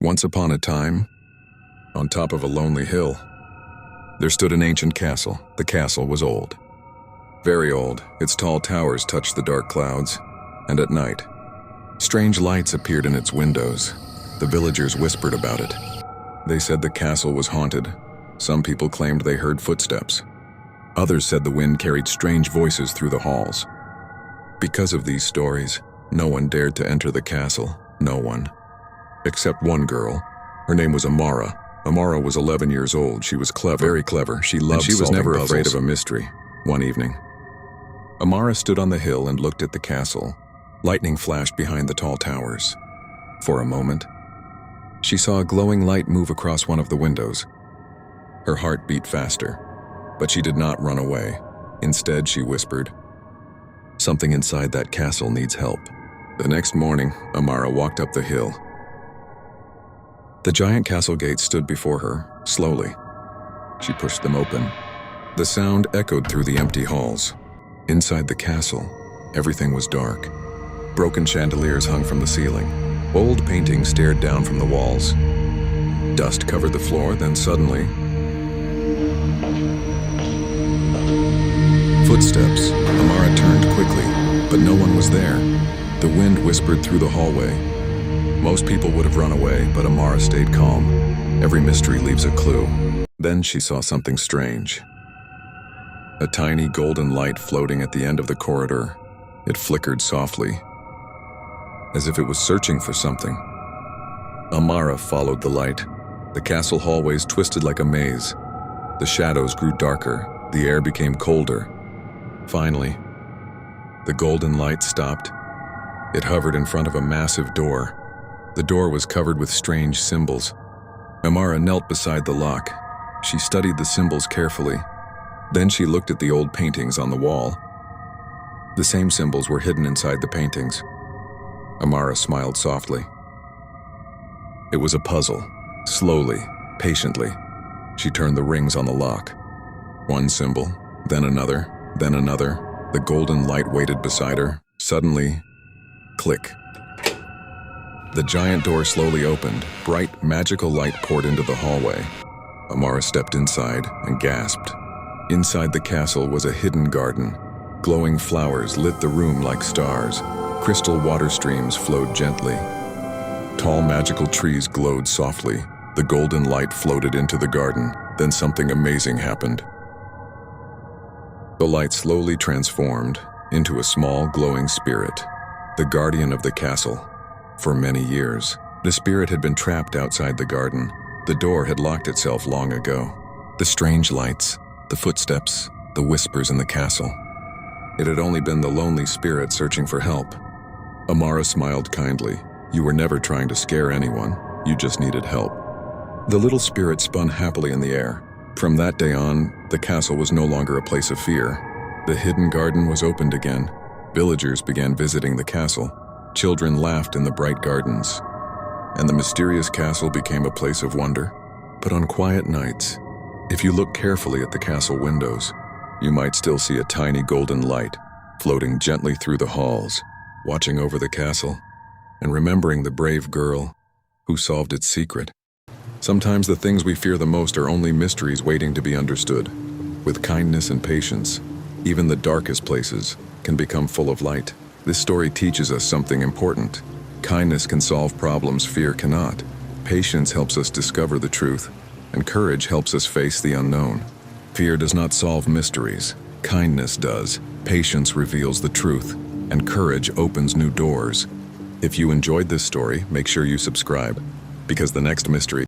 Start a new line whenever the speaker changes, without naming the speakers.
Once upon a time, on top of a lonely hill, there stood an ancient castle. The castle was old. Very old. Its tall towers touched the dark clouds, and at night, strange lights appeared in its windows. The villagers whispered about it. They said the castle was haunted. Some people claimed they heard footsteps. Others said the wind carried strange voices through the halls. Because of these stories, no one dared to enter the castle. No one. Except one girl. Her name was Amara. Amara was 11 years old. She was clever, very clever. She loved solving puzzles. She was never afraid of a mystery. One evening, Amara stood on the hill and looked at the castle. Lightning flashed behind the tall towers. For a moment, she saw a glowing light move across one of the windows. Her heart beat faster, but she did not run away. Instead, she whispered, "Something inside that castle needs help." The next morning, Amara walked up the hill. The giant castle gates stood before her, slowly. She pushed them open. The sound echoed through the empty halls. Inside the castle, everything was dark. Broken chandeliers hung from the ceiling. Old paintings stared down from the walls. Dust covered the floor, then suddenly, footsteps. Amara turned quickly, but no one was there. The wind whispered through the hallway. Most people would have run away, but Amara stayed calm. Every mystery leaves a clue. Then she saw something strange. A tiny golden light floating at the end of the corridor. It flickered softly, as if it was searching for something. Amara followed the light. The castle hallways twisted like a maze. The shadows grew darker. The air became colder. Finally, the golden light stopped. It hovered in front of a massive door. The door was covered with strange symbols. Amara knelt beside the lock. She studied the symbols carefully. Then she looked at the old paintings on the wall. The same symbols were hidden inside the paintings. Amara smiled softly. It was a puzzle. Slowly, patiently, she turned the rings on the lock. One symbol, then another, then another. The golden light waited beside her. Suddenly, click. The giant door slowly opened. Bright, magical light poured into the hallway. Amara stepped inside and gasped. Inside the castle was a hidden garden. Glowing flowers lit the room like stars. Crystal water streams flowed gently. Tall magical trees glowed softly. The golden light floated into the garden. Then something amazing happened. The light slowly transformed into a small glowing spirit, the guardian of the castle. For many years, the spirit had been trapped outside the garden. The door had locked itself long ago. The strange lights, the footsteps, the whispers in the castle. It had only been the lonely spirit searching for help. Amara smiled kindly. You were never trying to scare anyone. You just needed help. The little spirit spun happily in the air. From that day on, the castle was no longer a place of fear. The hidden garden was opened again. Villagers began visiting the castle. Children laughed in the bright gardens. And the mysterious castle became a place of wonder. But on quiet nights, if you look carefully at the castle windows, you might still see a tiny golden light floating gently through the halls, watching over the castle and remembering the brave girl who solved its secret. Sometimes the things we fear the most are only mysteries waiting to be understood. With kindness and patience, even the darkest places can become full of light. This story teaches us something important. Kindness can solve problems fear cannot. Patience helps us discover the truth, and courage helps us face the unknown. Fear does not solve mysteries. Kindness does. Patience reveals the truth, and courage opens new doors. If you enjoyed this story, make sure you subscribe, because the next mystery